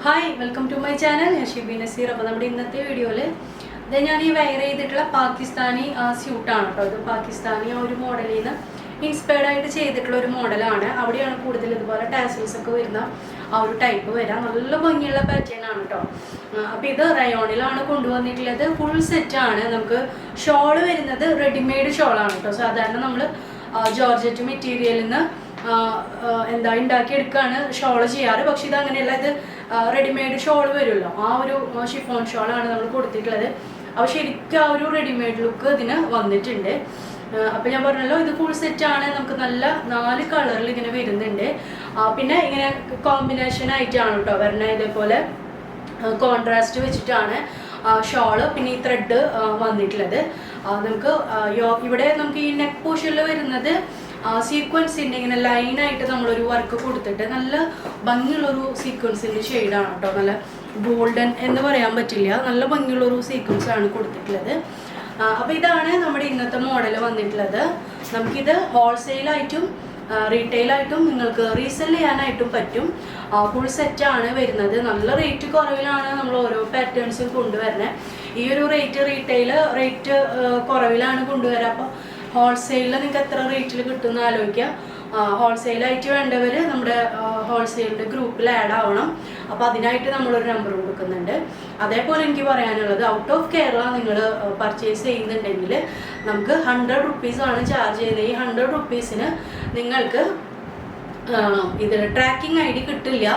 Hi welcome to my channel. ഞാൻ ഷിബി നസീർ. അപ്പോൾ നമ്മുടെ ഇന്നത്തെ വീഡിയോയിൽ ഞാൻ ഈ വെയർ ചെയ്തിട്ടുള്ള പാകിസ്ഥാനി സ്യൂട്ടാണ് കേട്ടോ. ഇത് പാകിസ്ഥാനി ആ ഒരു മോഡലിൽ നിന്ന് ഇൻസ്പയർഡ് ആയിട്ട് ചെയ്തിട്ടുള്ള ഒരു മോഡലാണ്. അവിടെയാണ് കൂടുതൽ ഇതുപോലെ ടാസിൽസ് ഒക്കെ വരുന്ന ആ ഒരു ടൈപ്പ് വരാം. നല്ല ഭംഗിയുള്ള പാറ്റേൺ ആണ് കേട്ടോ. അപ്പോൾ ഇത് റയോണിലാണ് കൊണ്ടുവന്നിട്ടുള്ളത്. ഫുൾ സെറ്റാണ്. നമുക്ക് ഷോള് വരുന്നത് റെഡിമെയ്ഡ് ഷോളാണ് കേട്ടോ. സാധാരണ നമ്മൾ ജോർജറ്റ് മെറ്റീരിയലിൽ നിന്ന് ഉണ്ടാക്കിയെടുക്കുകയാണ് ഷോള് ചെയ്യാറ്. പക്ഷെ ഇത് അങ്ങനെയല്ല. ഇത് റെഡിമെയ്ഡ് ഷോൾ വരുമല്ലോ, ആ ഒരു ഷിഫോൺ ഷോളാണ് നമ്മൾ കൊടുത്തിട്ടുള്ളത്. അപ്പോൾ ശരിക്കും ആ ഒരു റെഡിമെയ്ഡ് ലുക്ക് ഇതിന് വന്നിട്ടുണ്ട്. അപ്പോൾ ഞാൻ പറഞ്ഞല്ലോ, ഇത് ഫുൾ സെറ്റാണ്. നമുക്ക് നല്ല 4 കളറിൽ ഇങ്ങനെ വരുന്നുണ്ട്. പിന്നെ ഇങ്ങനെ കോമ്പിനേഷൻ ആയിട്ടാണ് കേട്ടോ വരണ. ഇതേപോലെ കോൺട്രാസ്റ്റ് വെച്ചിട്ടാണ് ഷോള് പിന്നെ ഈ ത്രെഡ് വന്നിട്ടുള്ളത്. നമുക്ക് ഇവിടെ നമുക്ക് ഈ നെക്ക് പോർഷനിൽ വരുന്നത് സീക്വൻസിൻ്റെ ഇങ്ങനെ ലൈനായിട്ട് നമ്മളൊരു വർക്ക് കൊടുത്തിട്ട് നല്ല ഭംഗിയുള്ളൊരു സീക്വൻസിൻ്റെ ഷെയ്ഡാണ് കേട്ടോ. നല്ല ഗോൾഡൻ എന്ന് പറയാൻ പറ്റില്ല, നല്ല ഭംഗിയുള്ളൊരു സീക്വൻസാണ് കൊടുത്തിട്ടുള്ളത്. അപ്പോൾ ഇതാണ് നമ്മുടെ ഇന്നത്തെ മോഡൽ വന്നിട്ടുള്ളത്. നമുക്കിത് ഹോൾസെയിലായിട്ടും റീറ്റെയിലായിട്ടും നിങ്ങൾക്ക് റീസെൽ ചെയ്യാനായിട്ടും പറ്റും. ഫുൾ സെറ്റാണ് വരുന്നത്. നല്ല റേറ്റ് കുറവിലാണ് നമ്മൾ ഓരോ പാറ്റേൺസും കൊണ്ടുവരുന്നത്. ഈ ഒരു റീറ്റെയിൽ റേറ്റ് കുറവിലാണ് കൊണ്ടുവരിക. അപ്പോൾ ഹോൾസെയിലിൽ നിങ്ങൾക്ക് എത്ര റേറ്റിൽ കിട്ടുമെന്ന് ആലോചിക്കുക. ഹോൾസെയിലായിട്ട് വേണ്ടവർ നമ്മുടെ ഹോൾസെയിലിൻ്റെ ഗ്രൂപ്പിൽ ആഡ് ആവണം. അപ്പോൾ അതിനായിട്ട് നമ്മളൊരു നമ്പർ കൊടുക്കുന്നുണ്ട്. അതേപോലെ എനിക്ക് പറയാനുള്ളത്, ഔട്ട് ഓഫ് കേരള നിങ്ങൾ പർച്ചേസ് ചെയ്യുന്നുണ്ടെങ്കിൽ നമുക്ക് 100 റുപ്പീസാണ് ചാർജ് ചെയ്യുന്നത്. ഈ 100 റുപ്പീസിന് നിങ്ങൾക്ക് ഇതിൽ ട്രാക്കിംഗ് ID കിട്ടില്ല.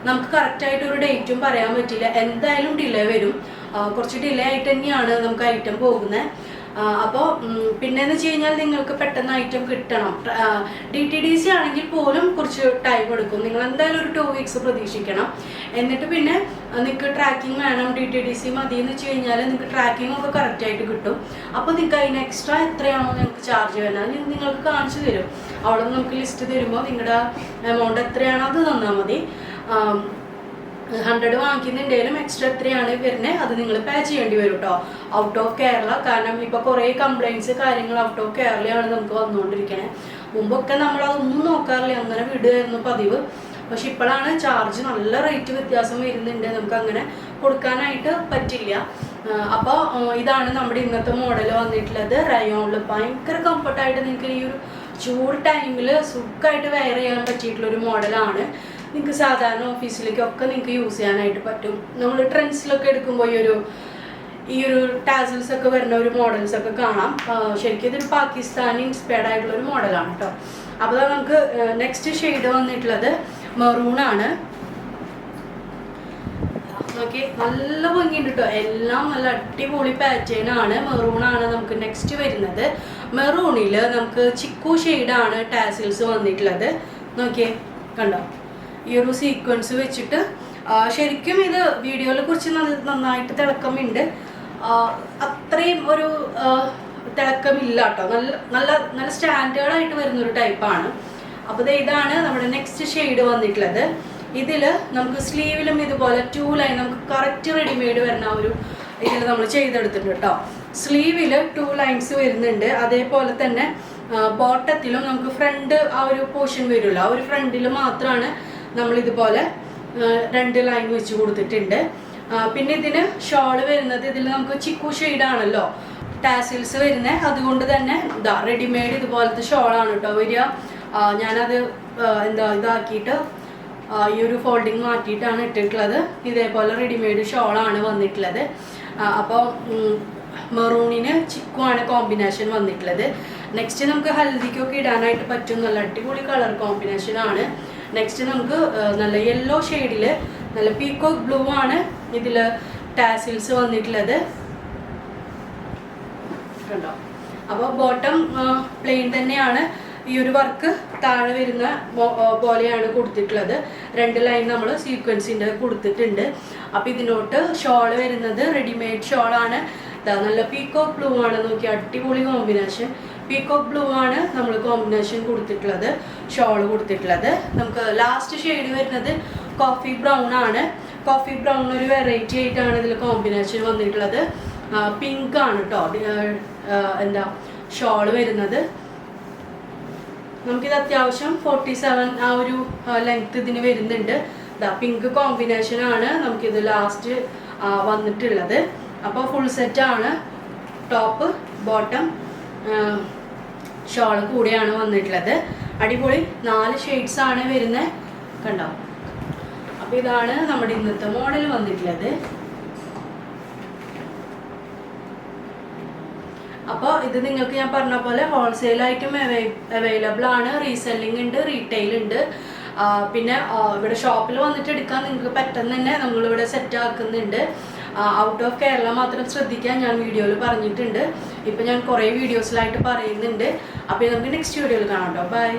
നമുക്ക് കറക്റ്റായിട്ട് ഒരു ഡേറ്റും പറയാൻ പറ്റില്ല. എന്തായാലും ഡിലേ വരും. കുറച്ച് ഡിലേ ആയിട്ട് തന്നെയാണ് നമുക്ക് ഐറ്റം പോകുന്നത്. അപ്പോൾ പിന്നെയെന്ന് വെച്ച് കഴിഞ്ഞാൽ നിങ്ങൾക്ക് പെട്ടെന്ന് ഐറ്റം കിട്ടണം. DTDC ആണെങ്കിൽ പോലും കുറച്ച് ടൈം എടുക്കും. നിങ്ങൾ എന്തായാലും ഒരു 2 വീക്സ് പ്രതീക്ഷിക്കണം. എന്നിട്ട് പിന്നെ നിങ്ങൾക്ക് ട്രാക്കിംഗ് വേണം. DTDC മതി എന്ന് വെച്ച് കഴിഞ്ഞാൽ നിങ്ങൾക്ക് ട്രാക്കിംഗ് ഒക്കെ കറക്റ്റായിട്ട് കിട്ടും. അപ്പോൾ നിങ്ങൾക്ക് അതിന് എക്സ്ട്രാ എത്രയാണോ നിങ്ങൾക്ക് ചാർജ് വേണം നിങ്ങൾക്ക് കാണിച്ചു തരും. അവിടെ നമുക്ക് ലിസ്റ്റ് തരുമ്പോൾ നിങ്ങളുടെ എമൗണ്ട് എത്രയാണോ അത് തന്നാൽ മതി. 100 വാങ്ങിക്കുന്നുണ്ടെങ്കിലും എക്സ്ട്രാ എത്രയാണ് വരുന്നത് അത് നിങ്ങൾ പേ ചെയ്യേണ്ടി വരും കേട്ടോ, ഔട്ട് ഓഫ് കേരള. കാരണം ഇപ്പോൾ കുറേ കംപ്ലയിൻറ്റ്സ് കാര്യങ്ങൾ ഔട്ട് ഓഫ് കേരളയാണ് നമുക്ക് വന്നുകൊണ്ടിരിക്കുന്നത്. മുമ്പൊക്കെ നമ്മളതൊന്നും നോക്കാറില്ല, അങ്ങനെ വിടുകയായിരുന്നു പതിവ്. പക്ഷെ ഇപ്പോഴാണ് ചാർജ് നല്ല റേറ്റ് വ്യത്യാസം വരുന്നുണ്ട്. നമുക്ക് അങ്ങനെ കൊടുക്കാനായിട്ട് പറ്റില്ല. അപ്പോൾ ഇതാണ് നമ്മുടെ ഇന്നത്തെ മോഡൽ വന്നിട്ടുള്ളത്. റയോണിൽ ഭയങ്കര കംഫർട്ടായിട്ട് നിങ്ങൾക്ക് ഈ ഒരു ചൂട് ടൈമിൽ സുഖമായിട്ട് വെയർ ചെയ്യാൻ പറ്റിയിട്ടുള്ളൊരു മോഡലാണ്. നിങ്ങൾക്ക് സാധാരണ ഓഫീസിലേക്കൊക്കെ നിങ്ങൾക്ക് യൂസ് ചെയ്യാനായിട്ട് പറ്റും. നമ്മൾ ട്രെൻഡ്സിലൊക്കെ എടുക്കുമ്പോൾ ഈ ഒരു ടാസിൽസ് ഒക്കെ വരുന്ന ഒരു മോഡൽസ് ഒക്കെ കാണാം. ശരിക്കും ഇതൊരു പാകിസ്ഥാനി ഇൻസ്പയർഡ് ആയിട്ടുള്ളൊരു മോഡലാണ് കേട്ടോ. അപ്പോൾ നമുക്ക് നെക്സ്റ്റ് ഷെയ്ഡ് വന്നിട്ടുള്ളത് മെറൂണാണ്. ഓക്കെ, നല്ല ഭംഗിയുണ്ട് കേട്ടോ. എല്ലാം നല്ല അടിപൊളി പാറ്റേൺ ആണ്. മെറൂണാണ് നമുക്ക് നെക്സ്റ്റ് വരുന്നത്. മെറൂണിൽ നമുക്ക് ചിക്കു ഷെയ്ഡാണ് ടാസിൽസ് വന്നിട്ടുള്ളത്. നോക്കിയേ, കണ്ടോ ഈ ഒരു സീക്വൻസ് വെച്ചിട്ട്. ശരിക്കും ഇത് വീഡിയോയിൽ കുറിച്ച് നന്നായിട്ട് തിളക്കമുണ്ട്. അത്രയും ഒരു തിളക്കമില്ല കേട്ടോ. നല്ല സ്റ്റാൻഡേർഡായിട്ട് വരുന്നൊരു ടൈപ്പാണ്. അപ്പോൾ ഇതാണ് നമ്മുടെ നെക്സ്റ്റ് ഷെയ്ഡ് വന്നിട്ടുള്ളത്. ഇതിൽ നമുക്ക് സ്ലീവിലും ഇതുപോലെ 2 ലൈൻ നമുക്ക് കറക്റ്റ് റെഡിമെയ്ഡ് വരുന്ന ഒരു ഇതിൽ നമ്മൾ ചെയ്തെടുത്തിട്ടുണ്ട് കേട്ടോ. സ്ലീവിൽ 2 ലൈൻസ് വരുന്നുണ്ട്. അതേപോലെ തന്നെ ബോട്ടത്തിലും നമുക്ക് ഫ്രണ്ട് ആ ഒരു പോർഷൻ വരുമല്ലോ, ആ ഒരു ഫ്രണ്ടിൽ മാത്രമാണ് നമ്മളിതുപോലെ 2 ലൈൻ വെച്ച് കൊടുത്തിട്ടുണ്ട്. പിന്നെ ഇതിന് ഷോള് വരുന്നത് ഇതിൽ നമുക്ക് ചിക്കു ഷെയ്ഡാണല്ലോ ടാസിൽസ് വരുന്നത്. അതുകൊണ്ട് തന്നെ റെഡിമെയ്ഡ് ഇതുപോലത്തെ ഷോളാണ് കേട്ടോ വരിക. ഞാനത് ഇതാക്കിയിട്ട് ഈ ഒരു ഫോൾഡിങ് മാറ്റിയിട്ടാണ് ഇട്ടിട്ടുള്ളത്. ഇതേപോലെ റെഡിമെയ്ഡ് ഷോളാണ് വന്നിട്ടുള്ളത്. അപ്പോൾ മെറൂണിന് ചിക്കു ആണ് കോമ്പിനേഷൻ വന്നിട്ടുള്ളത്. നെക്സ്റ്റ് നമുക്ക് ഹൽദിക്കൊക്കെ ഇടാനായിട്ട് പറ്റും. നല്ല അടിപൊളി കളർ കോമ്പിനേഷനാണ്. നെക്സ്റ്റ് നമുക്ക് നല്ല യെല്ലോ ഷെയ്ഡിൽ നല്ല പീക്കോക്ക് ബ്ലൂ ആണ് ഇതിൽ ടാസിൽസ് വന്നിട്ടുള്ളത് കണ്ടോ. അപ്പോൾ ബോട്ടം പ്ലെയിൻ തന്നെയാണ്. ഈ ഒരു വർക്ക് താഴെ വരുന്ന പോലെയാണ് കൊടുത്തിട്ടുള്ളത്. 2 ലൈൻ നമ്മൾ സീക്വൻസിൻ്റെ കൊടുത്തിട്ടുണ്ട്. അപ്പോൾ ഇതിനോട്ട് ഷോൾ വരുന്നത് റെഡിമെയ്ഡ് ഷോളാണ്. നല്ല പീക്കോക്ക് ബ്ലൂ ആണ്. നോക്കി, അടിപൊളി കോമ്പിനേഷൻ. പീക്കോക്ക് ബ്ലൂ ആണ് നമ്മൾ കോമ്പിനേഷൻ കൊടുത്തിട്ടുള്ളത്, ഷോൾ കൊടുത്തിട്ടുള്ളത്. നമുക്ക് ലാസ്റ്റ് ഷെയ്ഡ് വരുന്നത് കോഫി ബ്രൗൺ ആണ്. കോഫി ബ്രൗൺ ഒരു വെറൈറ്റി ആയിട്ടാണ് ഇതിൽ കോമ്പിനേഷൻ വന്നിട്ടുള്ളത്. പിങ്ക് ആണ് കേട്ടോ ഷോൾ വരുന്നത്. നമുക്കിത് അത്യാവശ്യം 47 ആ ഒരു ലെങ്ത് ഇതിന് വരുന്നുണ്ട്. ഇതാ പിങ്ക് കോമ്പിനേഷനാണ് നമുക്കിത് ലാസ്റ്റ് വന്നിട്ടുള്ളത്. അപ്പോൾ ഫുൾ സെറ്റാണ്, ടോപ്പ് ബോട്ടം ഷോൾ കൂടിയാണ് വന്നിട്ടുള്ളത്. അടിപൊളി 4 ഷെയ്ഡ്സ് ആണ് വരുന്നത്, കണ്ടോ. അപ്പോൾ ഇതാണ് നമ്മുടെ ഇന്നത്തെ മോഡൽ വന്നിട്ടുള്ളത്. അപ്പോൾ ഇത് നിങ്ങൾക്ക് ഞാൻ പറഞ്ഞ പോലെ ഹോൾസെയിലായിട്ടും അവൈലബിൾ ആണ്, റീസെല്ലിംഗ് ഉണ്ട്, റീറ്റെയിൽ ഉണ്ട്. പിന്നെ ഇവിടെ ഷോപ്പിൽ വന്നിട്ട് എടുക്കാൻ നിങ്ങൾക്ക് പെട്ടെന്ന് തന്നെ നമ്മളിവിടെ സെറ്റ് ആക്കുന്നുണ്ട്. ഔട്ട് ഓഫ് കേരള മാത്രം ശ്രദ്ധിക്കാൻ ഞാൻ വീഡിയോയിൽ പറഞ്ഞിട്ടുണ്ട്. ഇപ്പം ഞാൻ കുറേ വീഡിയോസിലായിട്ട് പറയുന്നുണ്ട്. അപ്പോൾ നമുക്ക് നെക്സ്റ്റ് വീഡിയോയിൽ കാണാം കേട്ടോ. ബൈ.